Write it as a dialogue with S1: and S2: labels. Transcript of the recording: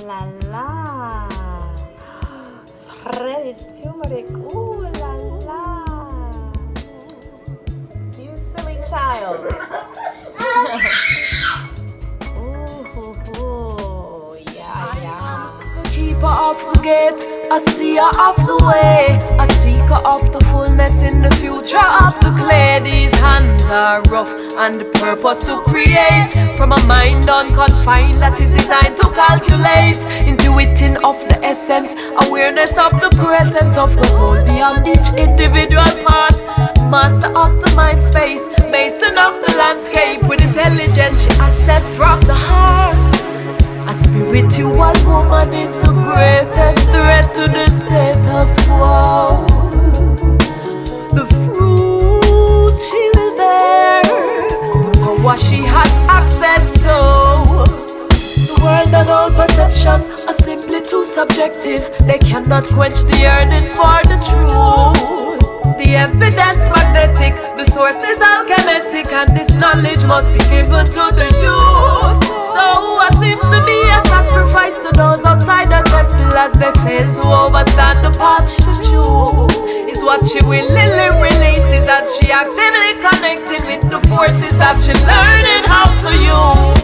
S1: la la. Shredded turmeric. Ooh la la. You silly child. Ooh, yeah.
S2: The keeper of the gate, a seer of the way, a seeker of the fullness in the future of the clay. These hands are rough and the purpose to create from a mind unconfined that is designed to calculate, intuiting of the essence, awareness of the presence of the whole beyond each individual part. Master of the mind space, mason of the landscape. With intelligence she access from the heart. A spiritual woman is the greatest threat to the status quo. The fruit she will bear, the power she has access to. The world and all perception are simply too subjective. They cannot quench the yearning for the truth. The evidence magnetic, the source is alchemic, and this knowledge must be given to the youth. So what seems to be a sacrifice to those outside the temple as they fail to overstand the path she choose is what she willingly releases as she actively connecting with the forces that she learning how to use.